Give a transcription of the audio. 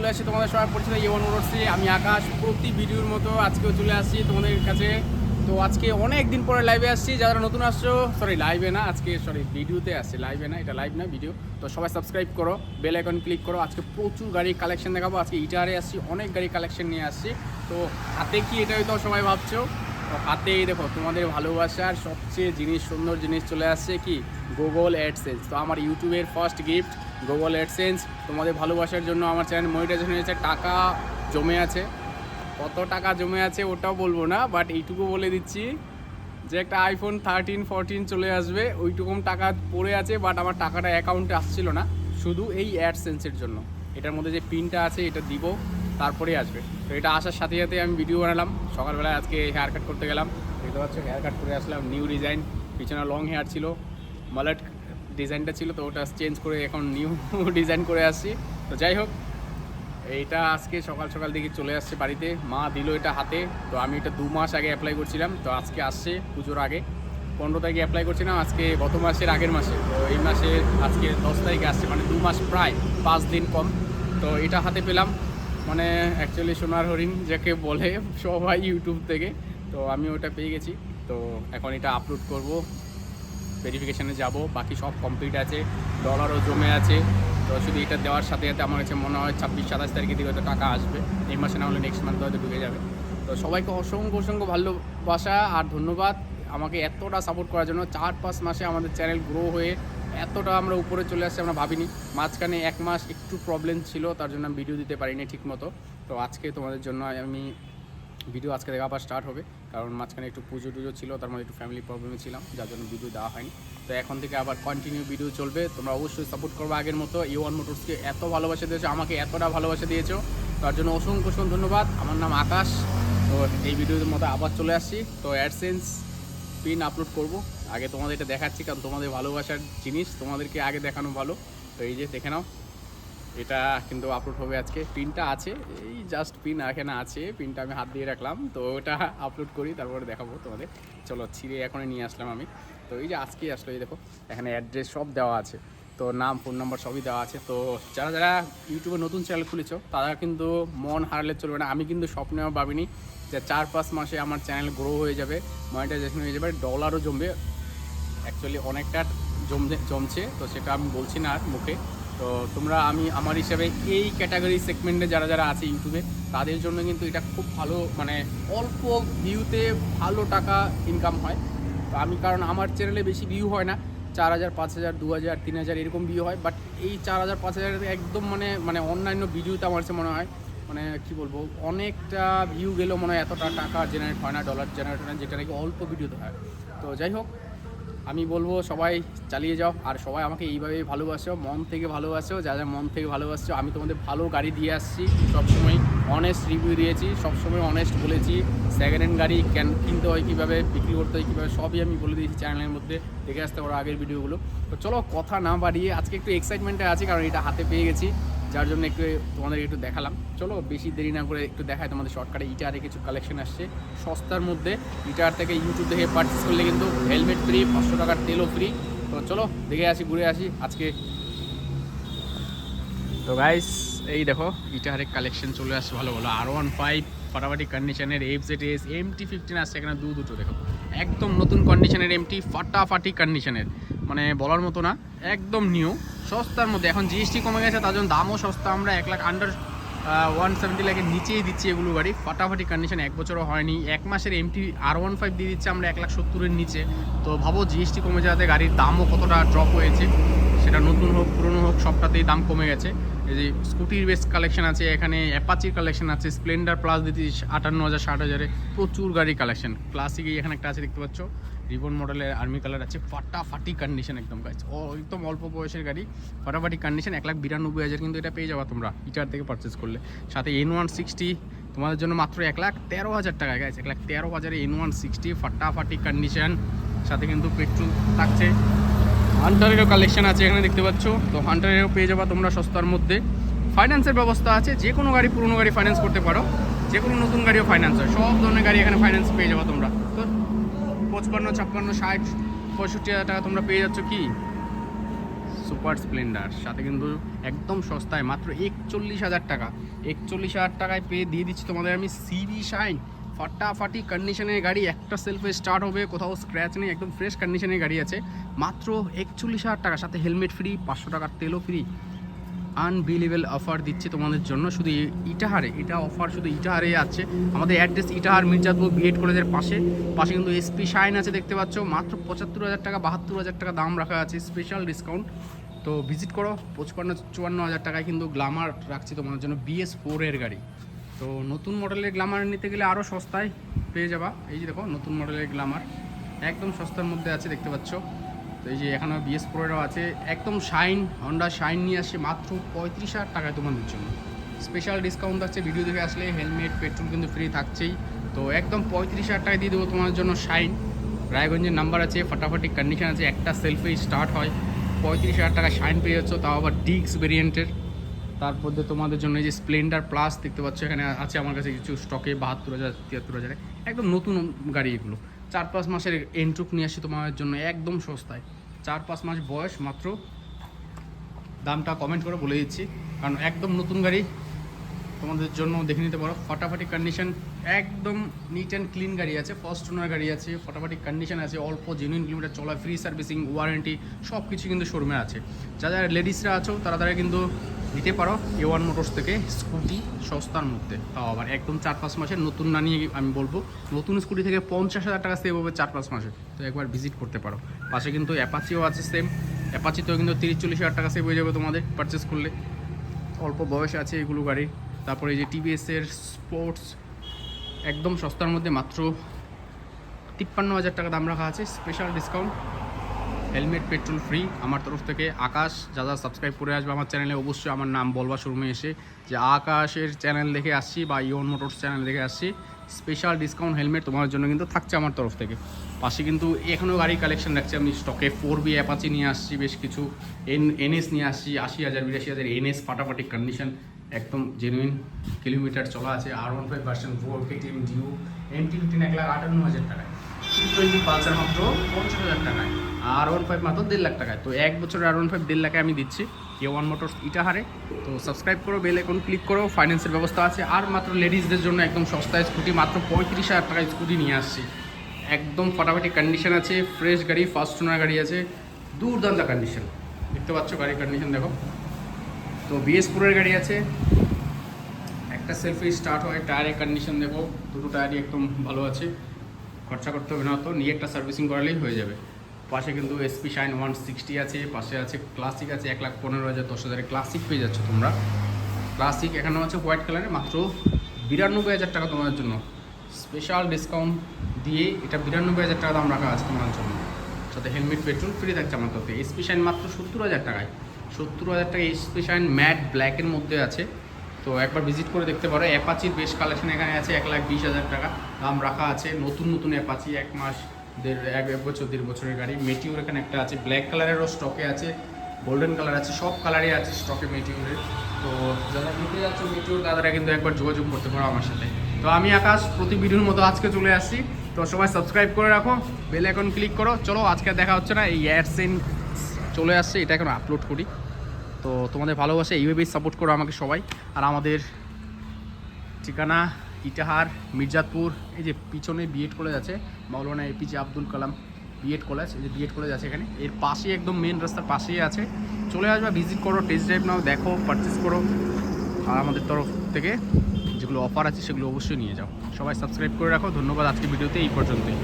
আসছি তোমাদের সবার পরিচিত ইওয়ান মোটরসে। আমি আকাশ, প্রতি ভিডিওর মতো আজকেও চলে আসছি তোমাদের কাছে। তো আজকে অনেক দিন পরে লাইভে আসছি। যারা নতুন আসছো, লাইভে না, ভিডিওতে আসছে, লাইভে না, এটা লাইভ না, ভিডিও। তো সবাই সাবস্ক্রাইব করো, বেল আইকন ক্লিক করো। আজকে প্রচুর গাড়ির কালেকশন দেখাবো। আজকে ইটারে আসছি, অনেক গাড়ির কালেকশন নিয়ে আসছি। তো হাতে কি, এটা হয়তো সবাই ভাবছো, তো হাতেই দেখো তোমাদের ভালোবাসার সবচেয়ে সুন্দর জিনিস চলে আসছে, কি গুগল অ্যাডসেন্স। তো আমার ইউটিউবের ফার্স্ট গিফট গুগল অ্যাডসেন্স। তোমাদের ভালোবাসার জন্য আমার চ্যানেল মনিটাইজেশন হয়েছে, টাকা জমে আছে। কত টাকা জমে আছে ওটাও বলবো না, বাট এইটুকু বলে দিচ্ছি যে একটা আইফোন 13-14 চলে আসবে, ওইটুকুম টাকা পড়ে আছে। বাট আমার টাকাটা অ্যাকাউন্টে আসছিল না, শুধু এই অ্যাডসেন্সের জন্য। এটার মধ্যে যে পিনটা আছে এটা দিব, তারপরেই আসবে। তো এটা আসার সাথে সাথে আমি ভিডিও বানালাম। সকালবেলায় আজকে হেয়ার কাট করতে গেলাম, দেখতে পাচ্ছ হেয়ার কাট করে আসলাম, নিউ ডিজাইন। পিছনে লং হেয়ার ছিল, মালাট ডিজাইনটা ছিল, তো ওটা চেঞ্জ করে এখন নিউ ডিজাইন করে আসছি। তো যাই হোক, এইটা আজকে সকাল সকাল দিকে চলে আসছে বাড়িতে, মা দিল এটা হাতে। তো আমি এটা 2 মাস আগে অ্যাপ্লাই করছিলাম, তো আজকে আসছে পুজোর আগে। 15 তারিখে অ্যাপ্লাই করছিলাম, আজকে গত মাসের আগের মাসে। তো এই মাসে আজকে 10 তারিখে আসছে, মানে 2 মাস প্রায় 5 দিন কম। তো এটা হাতে পেলাম, মানে অ্যাকচুয়ালি সোনার হরিণ যাকে বলে সবাই ইউটিউব থেকে। তো আমি ওটা পেয়ে গেছি। তো এখন এটা আপলোড করব, ভেরিফিকেশানে যাব, বাকি সব কমপ্লিট আছে, ডলারও জমে আছে। তো শুধু এটা দেওয়ার সাথে সাথে আমার কাছে মনে হয় 26-27 তারিখের দিকে হয়তো টাকা আসবে। এই মাসে না হলে নেক্সট মান্থ হয়তো ঢুকে যাবে। তো সবাইকে অসংখ্য ভালোবাসা আর ধন্যবাদ আমাকে এতটা সাপোর্ট করার জন্য। 4-5 মাসে আমাদের চ্যানেল গ্রো হয়ে এতটা আমরা উপরে চলে আসছি আমরা ভাবিনি। মাঝখানে 1 মাস একটু প্রবলেম ছিল, তার জন্য আমি ভিডিও দিতে পারিনি ঠিক মতো। তো আজকে তোমাদের জন্য আমি ভিডিও আজকে দেখা আবার স্টার্ট হবে, কারণ মাঝখানে একটু পুজো টুজো ছিল, তার মধ্যে একটু ফ্যামিলি প্রবলেমে ছিলাম, যার জন্য ভিডিও দেওয়া হয়নি। তো এখন থেকে আবার কন্টিনিউ ভিডিও চলবে। তোমরা অবশ্যই সাপোর্ট করবে আগের মতো। ইওয়ান মোটরসকে এত ভালোবাসা দিয়েছো, আমাকে এতটা ভালোবাসা দিয়েছো, তার জন্য অসংখ্য ধন্যবাদ। আমার নাম আকাশ। তো এই ভিডিওর মতো আবার চলে আসছি। তো অ্যাডসেন্স পিন আপলোড করব, আগে তোমাদের এটা দেখাচ্ছি, কারণ তোমাদের ভালোবাসার জিনিস তোমাদেরকে আগে দেখানো ভালো। তো এই যে দেখে নাও, এটা কিন্তু আপলোড হবে আজকে। পিনটা আছে, এই জাস্ট পিন এখানে আছে, পিনটা আমি হাত দিয়ে রাখলাম। তো ওটা আপলোড করি, তারপরে দেখাবো তোমাদের। চলো, ছিঁড়ে এখনই নিয়ে আসলাম আমি। তো এই যে আজকেই আসলো, এই দেখো এখানে অ্যাড্রেস সব দেওয়া আছে, তো নাম ফোন নাম্বার সবই দেওয়া আছে। তো যারা ইউটিউবে নতুন চ্যানেল খুলেছো, তারা কিন্তু মন হারালে চলবে না। আমি কিন্তু স্বপ্নেও ভাবিনি যে 4-5 মাসে আমার চ্যানেল গ্রো হয়ে যাবে, মনিটাইজেশন হয়ে যাবে, ডলারও জমবে। অ্যাকচুয়ালি অনেকটা জমছে, তো সেটা আমি বলছি না আর মুখে। তো তোমরা, আমি আমার হিসাবে এই ক্যাটাগরি সেগমেন্টে যারা আছে ইউটিউবে, তাদের জন্য কিন্তু এটা খুব ভালো, মানে অল্প ভিউতে ভালো টাকা ইনকাম হয়। তো আমি, কারণ আমার চ্যানেলে বেশি ভিউ হয় না, 4000, 5000, 2000, 3000 এরকম ভিউ হয়। বাট এই 4000, 5000 একদম মানে অন্যান্য ভিডিওতে আমার কাছে মনে হয়, মানে কী বলবো, অনেকটা ভিউ গেলেও মনে হয় এতটা টাকা জেনারেট হয় না, ডলার জেনারেট হয় না, যেটা নাকি অল্প ভিডিওতে হয়। তো যাই হোক, আমি বলবো সবাই চালিয়ে যাও, আর সবাই আমাকে এইভাবেই ভালোবাসো, মন থেকে ভালোবাসো। যা মন থেকে ভালোবাসছো, আমি তোমাদের ভালো গাড়ি দিয়ে আসছি, সবসময় অনেস্ট রিভিউ দিয়েছি, সবসময় অনেস্ট বলেছি। সেকেন্ড হ্যান্ড গাড়ি কিনতে হয় কীভাবে, বিক্রি করতে হয় কীভাবে, সবই আমি বলে দিয়েছি চ্যানেলের মধ্যে, দেখে আসতে পারো আগের ভিডিওগুলো। তো চলো, কথা না বাড়িয়ে, আজকে একটু এক্সাইটমেন্টে আছি, কারণ এটা হাতে পেয়ে গেছি, যার জন্য একটু তোমাদের একটু দেখালাম। চলো, বেশি দেরি না করে একটু দেখায় তোমাদের শর্টকাটে। ইটারে কিছু কালেকশন আসছে সস্তার মধ্যে। ইটার থেকে ইউটিউব দেখে পারচেস করলে কিন্তু হেলমেট ফ্রি, 500 টাকার তেলও ফ্রি। তো চলো দেখে আসি, ঘুরে আসি আজকে। তো গাইস, এই দেখো ইটারের কালেকশন চলে আসছে ভালো ভালো। R15 ফাটাফাটি কন্ডিশনের, FZS MT-15 আসছে এখানে দুটো দেখো, একদম নতুন কন্ডিশনের MT, ফাটাফাটি কন্ডিশনের, মানে বলার মতো না, একদম নিউ, সস্তার মধ্যে। এখন জিএসটি কমে গেছে, তার জন্য দামও সস্তা। আমরা 1 লাখ আন্ডার 170 লাখের নিচেই দিচ্ছি এগুলো গাড়ি, ফাটাফাটি কন্ডিশন, 1 বছরও হয়নি। 1 মাসের MT R15 দিয়ে দিচ্ছে আমরা 1,70,000-এর নিচে। তো ভাবো জিএসটি কমে যাওয়াতে গাড়ির দামও কতটা ড্রপ হয়েছে, সেটা নতুন হোক পুরনো হোক সবটাতেই দাম কমে গেছে। এই যে স্কুটির বেস্ট কালেকশন আছে এখানে, অ্যাপাচির কালেকশন আছে, স্প্লেন্ডার প্লাস দিতে 58,000, 60,000-এ প্রচুর গাড়ি কালেকশন। ক্লাসিকই এখানে একটা আছে, দেখতে পাচ্ছ, রিবন মডেলের আর্মি কালার আছে, ফাটাফাটি কন্ডিশন একদম গাইস, একদম অল্প বয়সের গাড়ি, ফাটাফাটি কন্ডিশন। 1,92,000 কিন্তু এটা পেয়ে যাবা তোমরা ইটার থেকে পারচেস করলে। সাথে N160 তোমাদের জন্য মাত্র 1,13,000 টাকায় গাইস, 1,13,000-এ N160 ফাটাফাটি কন্ডিশন, সাথে কিন্তু পেট্রোল থাকছে। হান্টারেরও কালেকশন আছে এখানে, দেখতে পাচ্ছ। তো হান্টারেরও পেয়ে যাবা তোমরা সস্তার মধ্যে। ফাইন্যান্সের ব্যবস্থা আছে, যে কোনো গাড়ি, পুরনো গাড়ি ফাইন্যান্স করতে পারো, যে কোনো নতুন গাড়িও ফাইন্যান্স হয়, সব ধরনের গাড়ি এখানে ফাইন্যান্স পেয়ে যাবা তোমরা। তো 55, 56, 60, 65,000 টাকা তোমরা পেয়ে যাচ্ছ কি সুপার স্প্লেন্ডার, সাথে কিন্তু একদম সস্তায় মাত্র 41,000 টাকা। 41,000 টাকায় পেয়ে দিয়ে দিচ্ছি তোমাদের আমি সিবি শাইন, ফাটাফাটি কন্ডিশনের গাড়ি, একটা সেলফে স্টার্ট হবে, কোথাও স্ক্র্যাচ নেই, একদম ফ্রেশ কন্ডিশনের গাড়ি আছে মাত্র 41,000 টাকা, সাথে হেলমেট ফ্রি, 500 টাকার তেলও ফ্রি। আনবিলিভেবল অফার দিচ্ছে তোমাদের জন্য শুধু ইটাহারে, এটা অফার শুধু ইটাহারে আছে। আমাদের অ্যাড্রেস ইটাহার মির্জাপুর বিএড কলেজের পাশে কিন্তু এসপি শাইন আছে দেখতে পাচ্ছ, মাত্র 75,000 টাকা, 72,000 টাকা দাম রাখা আছে, স্পেশাল ডিসকাউন্ট। তো ভিজিট করো। 54,000 টাকায় কিন্তু গ্ল্যামার রাখছি তোমাদের জন্য, BS4 এর গাড়ি। তো নতুন মডেলের গ্ল্যামার নিতে গেলে আরও সস্তায় পেয়ে যাবা। এই যে দেখো নতুন মডেলের গ্ল্যামার একদম সস্তার মধ্যে আছে দেখতে পাচ্ছ। তো এই যে এখানে BS4 আছে, একদম শাইন, হন্ডা শাইন নিয়ে আসছে মাত্র 35,000 টাকায় তোমাদের জন্য। স্পেশাল ডিসকাউন্ট থাকছে, ভিডিও দেখে আসলে হেলমেট পেট্রোল কিন্তু ফ্রি থাকছেই। তো একদম 35,000 টাকায় দিয়ে দেবো তোমাদের জন্য শাইন। রায়গঞ্জের নাম্বার আছে, ফাটাফাটি কন্ডিশন আছে, একটা সেলফেই স্টার্ট হয়। 35,000 টাকা শাইন পেয়ে যাচ্ছ, তাও আবার ডিক্স ভেরিয়েন্টের। তারপর তোমাদের জন্য এই যে স্প্লেন্ডার প্লাস দেখতে পাচ্ছ এখানে আছে আমার কাছে কিছু স্টকে, 72,000 73,000, একদম নতুন গাড়ি এগুলো। 4-5 মাসের এন্ট্রুক নিয়ে আসি তোমাদের জন্য একদম সস্তায়, 4-5 মাস বয়স মাত্র। দামটা কমেন্ট করে বলে দিচ্ছি, কারণ একদম নতুন গাড়ি তোমাদের জন্য দেখে নিতে পারো। ফাটাফাটি কন্ডিশন, একদম নিট অ্যান্ড ক্লিন গাড়ি আছে, ফার্স্ট ওনার গাড়ি আছে, ফাটাফাটি কন্ডিশন আছে, অল্প জেনুইন কিলোমিটার চলা, ফ্রি সার্ভিসিং, ওয়ারেন্টি সব কিছু কিন্তু শোরুমে আছে। যারা লেডিসরা আছো তারা কিন্তু নিতে পারো A1 মোটরস থেকে স্কুটি সস্তার মধ্যে, তাও আবার একদম 4-5 মাসের নতুন না নিয়ে আমি বলবো নতুন স্কুটি থেকে 50,000 টাকা সেভ হবে 4-5 মাসে। তো একবার ভিজিট করতে পারো। পাশে কিন্তু অ্যাপাচিও আছে সেম, অ্যাপাচিতেও কিন্তু 30-40,000 টাকা সেভ হয়ে যাবে তোমাদের পারচেস করলে, অল্প বয়স আছে এগুলো গাড়ি। তারপরে এই যে TVS-এর স্পোর্টস একদম সস্তার মধ্যে মাত্র 53,000 টাকা দাম রাখা আছে, special discount, helmet petrol free আমার তরফ থেকে। আকাশ, যারা সাবস্ক্রাইব করে আসবে আমার চ্যানেলে অবশ্যই আমার নাম বলবা শোরুমে এসে যে আকাশের চ্যানেল দেখে আসছি বা ইওন মোটরস চ্যানেল দেখে আসছি। স্পেশাল ডিসকাউন্ট হেলমেট তোমার জন্য কিন্তু থাকছে আমার তরফ থেকে। পাশে কিন্তু এখনও গাড়ি কালেকশন রাখছি আমি স্টকে, 4B অ্যাপাচি নিয়ে আসছি, বেশ কিছু NS নিয়ে আসছি, 80,000 82,000 NS ফাটাফাটি কন্ডিশন, একদম জেনুইন কিলোমিটার চলা আছে। R15 version 4 KTM due, NT15 1,58,000 টাকায়, 220 পালসার মাত্র 50,000 টাকায়, R15 মাত্র 1.5 লাখ টাকায়। তো এক বছরের R15 1.5 লাখে আমি দিচ্ছি A1 মোটরস ইটাহারে। তো সাবস্ক্রাইব করো, বেল আইকন ক্লিক করো, ফাইন্যান্সের ব্যবস্থা আছে। আর মাত্র লেডিসদের জন্য একদম সস্তায় স্কুটি, মাত্র 35,000 টাকায় স্কুটি নিয়ে আসছি, একদম ফাটাফাটি কন্ডিশন আছে, ফ্রেশ গাড়ি, ফার্স্ট ওনার গাড়ি আছে, দুর্দান্ত কন্ডিশন দেখতে পাচ্ছ, গাড়ির কন্ডিশন দেখো। তো BS4 এর গাড়ি আছে, একটা সেলফি স্টার্ট হয়, টায়ারের কন্ডিশন দেখো, দুটো টায়ারই একদম ভালো আছে, খরচা করতে হবে না, তো নিয়ে একটা সার্ভিসিং করালেই হয়ে যাবে। পাশে কিন্তু SP শাইন 160 আছে, পাশে আছে ক্লাসিক আছে 1,15,000 10,000 ক্লাসিক পেয়ে যাচ্ছ তোমরা। ক্লাসিক এখানেও আছে হোয়াইট কালারে, মাত্র 92,000 টাকা তোমাদের জন্য, স্পেশাল ডিসকাউন্ট দিয়ে এটা 92,000 টাকা দাম রাখা আছে তোমার জন্য, সাথে হেলমেট পেট্রোল ফ্রি থাকছে আমার তরফে। SP শাইন মাত্র 70,000 টাকায়, 70,000 টাকা SP শাইন ম্যাট ব্ল্যাকের মধ্যে আছে। তো একবার ভিজিট করে দেখতে পারো। অ্যাপাচির বেশ কালেকশন এখানে আছে, 1,20,000 টাকা দাম রাখা আছে, নতুন নতুন অ্যাপাচি, 1 মাস 1.5 বছরের গাড়ি। মেটিওর এখানে একটা আছে, ব্ল্যাক কালারেরও স্টকে আছে, গোল্ডেন কালার আছে, সব কালারই আছে স্টকে মেটিওরের। তো যারা নিতে যাচ্ছ মেটিওর তারা কিন্তু একবার যোগাযোগ করতে পারো আমার সাথে। তো আমি আকাশ প্রতি ভিডিওর মতো আজকে চলে আসছি, তো সবাই সাবস্ক্রাইব করে রাখো, বেল আইকন ক্লিক করো। চলো আজকে দেখা হচ্ছে না, এই অ্যাডসেন্স চলে আসছে, এটা এখন আপলোড করি। তো তোমাদের ভালোবাসা এইভাবেই সাপোর্ট করো আমাকে সবাই। আর আমাদের ঠিকানা ইটাহার মির্জাপুর, এই যে পিছনে বিএড কলেজ আছে, মাওলানা APJ Abdul Kalam B Ed college, এই যে বিএড কলেজ আছে এখানে, এর পাশেই একদম মেন রাস্তার পাশেই আছে। চলে আসবে, ভিজিট করো, টেস্ট ড্রাইভ নাও, দেখো, পারচেস করো। আর আমাদের তরফ থেকে যেগুলো অফার আছে সেগুলো অবশ্যই নিয়ে যাও। সবাই সাবস্ক্রাইব করে রাখো। ধন্যবাদ, আজকে ভিডিওতে এই পর্যন্তই।